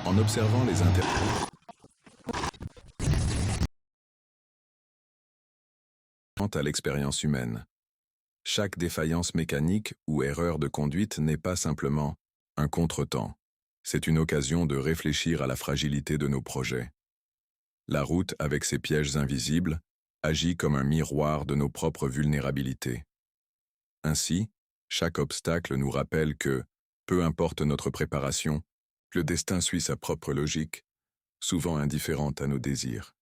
En observant les interactions à l'expérience humaine, chaque défaillance mécanique ou erreur de conduite n'est pas simplement un contretemps. C'est une occasion de réfléchir à la fragilité de nos projets. La route, avec ses pièges invisibles, agit comme un miroir de nos propres vulnérabilités. Ainsi, chaque obstacle nous rappelle que, peu importe notre préparation, le destin suit sa propre logique, souvent indifférente à nos désirs.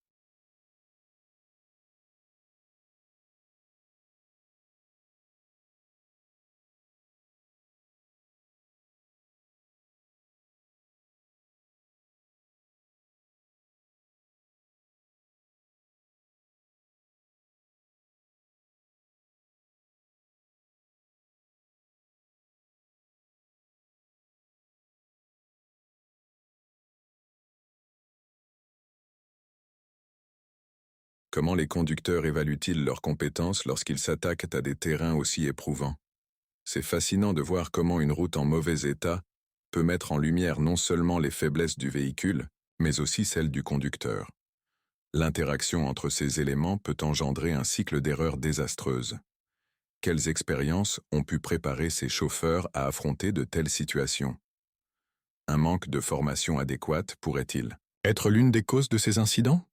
Comment les conducteurs évaluent-ils leurs compétences lorsqu'ils s'attaquent à des terrains aussi éprouvants? C'est fascinant de voir comment une route en mauvais état peut mettre en lumière non seulement les faiblesses du véhicule, mais aussi celles du conducteur. L'interaction entre ces éléments peut engendrer un cycle d'erreurs désastreuses. Quelles expériences ont pu préparer ces chauffeurs à affronter de telles situations? Un manque de formation adéquate pourrait-il être l'une des causes de ces incidents?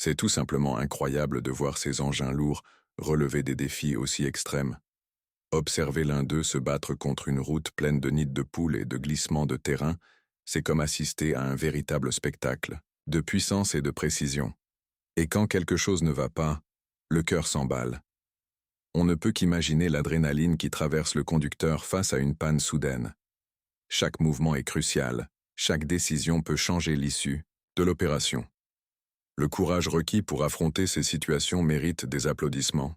C'est tout simplement incroyable de voir ces engins lourds relever des défis aussi extrêmes. Observer l'un d'eux se battre contre une route pleine de nids de poules et de glissements de terrain, c'est comme assister à un véritable spectacle, de puissance et de précision. Et quand quelque chose ne va pas, le cœur s'emballe. On ne peut qu'imaginer l'adrénaline qui traverse le conducteur face à une panne soudaine. Chaque mouvement est crucial, chaque décision peut changer l'issue de l'opération. Le courage requis pour affronter ces situations mérite des applaudissements.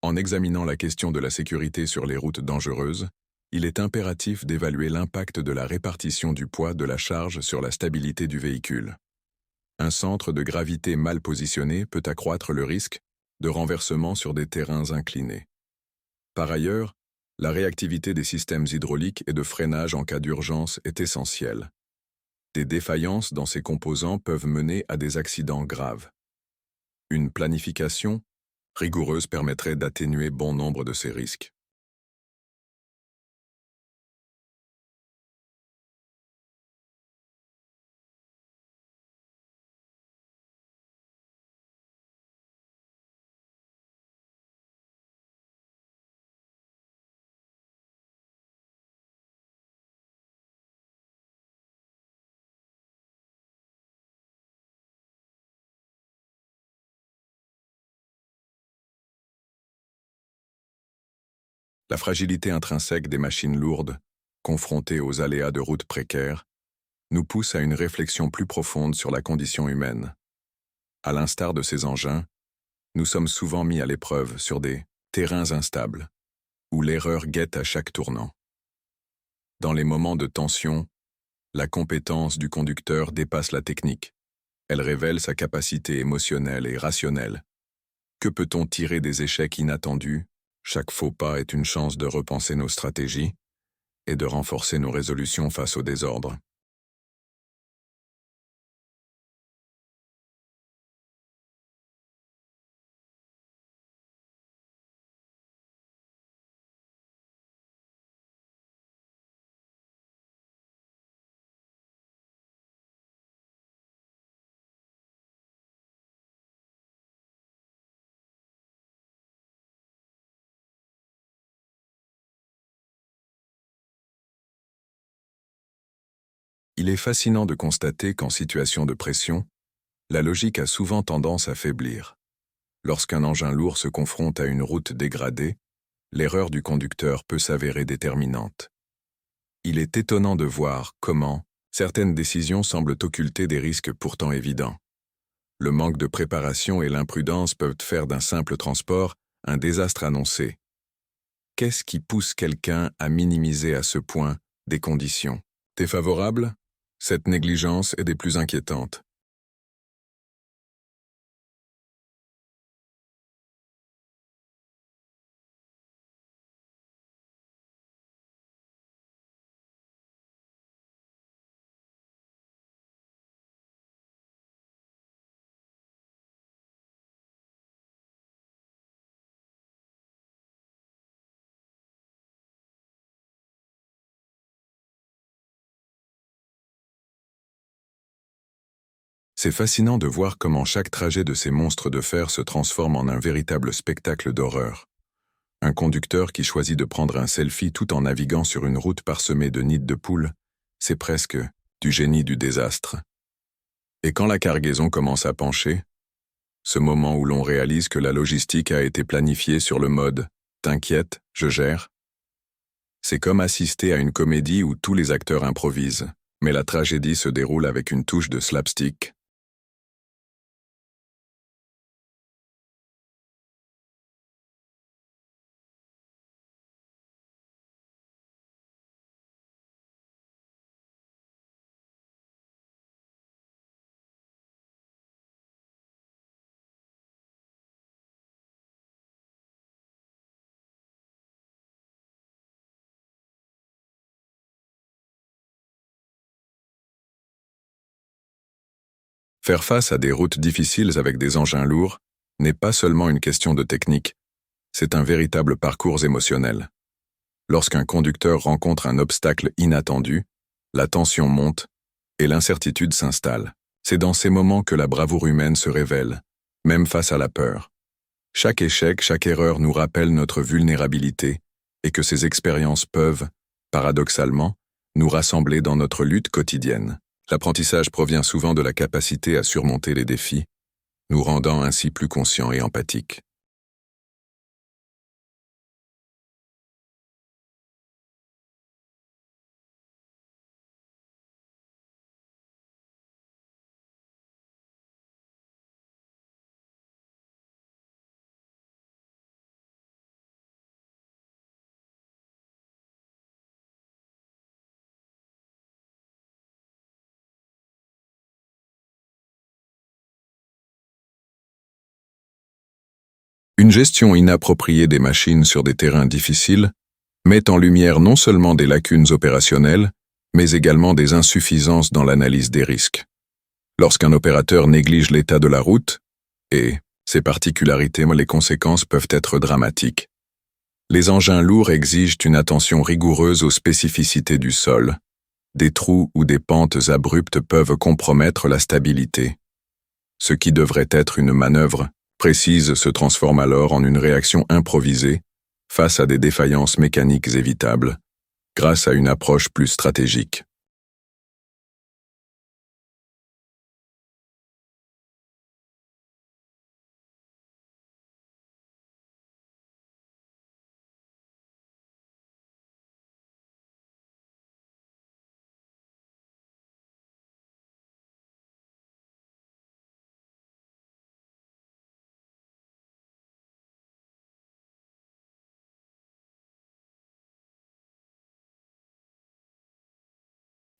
En examinant la question de la sécurité sur les routes dangereuses, il est impératif d'évaluer l'impact de la répartition du poids de la charge sur la stabilité du véhicule. Un centre de gravité mal positionné peut accroître le risque de renversement sur des terrains inclinés. Par ailleurs, la réactivité des systèmes hydrauliques et de freinage en cas d'urgence est essentielle. Des défaillances dans ces composants peuvent mener à des accidents graves. Une planification rigoureuse permettrait d'atténuer bon nombre de ces risques. La fragilité intrinsèque des machines lourdes, confrontées aux aléas de routes précaires, nous pousse à une réflexion plus profonde sur la condition humaine. À l'instar de ces engins, nous sommes souvent mis à l'épreuve sur des terrains instables, où l'erreur guette à chaque tournant. Dans les moments de tension, la compétence du conducteur dépasse la technique. Elle révèle sa capacité émotionnelle et rationnelle. Que peut-on tirer des échecs inattendus? Chaque faux pas est une chance de repenser nos stratégies et de renforcer nos résolutions face au désordre. Il est fascinant de constater qu'en situation de pression, la logique a souvent tendance à faiblir. Lorsqu'un engin lourd se confronte à une route dégradée, l'erreur du conducteur peut s'avérer déterminante. Il est étonnant de voir comment certaines décisions semblent occulter des risques pourtant évidents. Le manque de préparation et l'imprudence peuvent faire d'un simple transport un désastre annoncé. Qu'est-ce qui pousse quelqu'un à minimiser à ce point des conditions défavorables? Cette négligence est des plus inquiétantes. C'est fascinant de voir comment chaque trajet de ces monstres de fer se transforme en un véritable spectacle d'horreur. Un conducteur qui choisit de prendre un selfie tout en naviguant sur une route parsemée de nids de poules, c'est presque du génie du désastre. Et quand la cargaison commence à pencher, ce moment où l'on réalise que la logistique a été planifiée sur le mode « t'inquiète, je gère », c'est comme assister à une comédie où tous les acteurs improvisent, mais la tragédie se déroule avec une touche de slapstick. Faire face à des routes difficiles avec des engins lourds n'est pas seulement une question de technique, c'est un véritable parcours émotionnel. Lorsqu'un conducteur rencontre un obstacle inattendu, la tension monte et l'incertitude s'installe. C'est dans ces moments que la bravoure humaine se révèle, même face à la peur. Chaque échec, chaque erreur nous rappelle notre vulnérabilité et que ces expériences peuvent, paradoxalement, nous rassembler dans notre lutte quotidienne. L'apprentissage provient souvent de la capacité à surmonter les défis, nous rendant ainsi plus conscients et empathiques. Une gestion inappropriée des machines sur des terrains difficiles met en lumière non seulement des lacunes opérationnelles, mais également des insuffisances dans l'analyse des risques. Lorsqu'un opérateur néglige l'état de la route, et ses particularités, les conséquences peuvent être dramatiques. Les engins lourds exigent une attention rigoureuse aux spécificités du sol. Des trous ou des pentes abruptes peuvent compromettre la stabilité. Ce qui devrait être une manœuvre précise se transforme alors en une réaction improvisée face à des défaillances mécaniques évitables, grâce à une approche plus stratégique.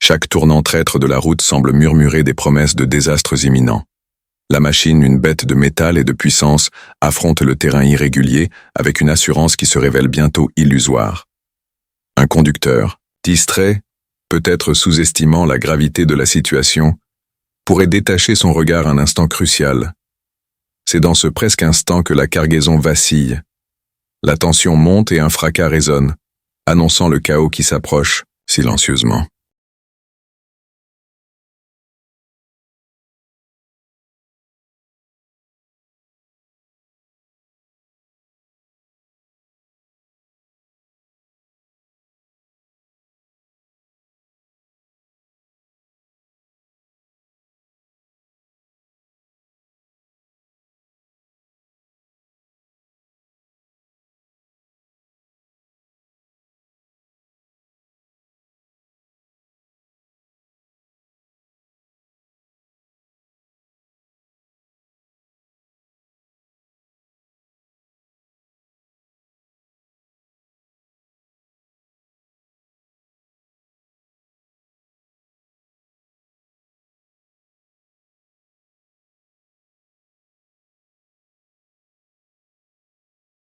Chaque tournant traître de la route semble murmurer des promesses de désastres imminents. La machine, une bête de métal et de puissance, affronte le terrain irrégulier avec une assurance qui se révèle bientôt illusoire. Un conducteur, distrait, peut-être sous-estimant la gravité de la situation, pourrait détacher son regard un instant crucial. C'est dans ce presque instant que la cargaison vacille. La tension monte et un fracas résonne, annonçant le chaos qui s'approche silencieusement.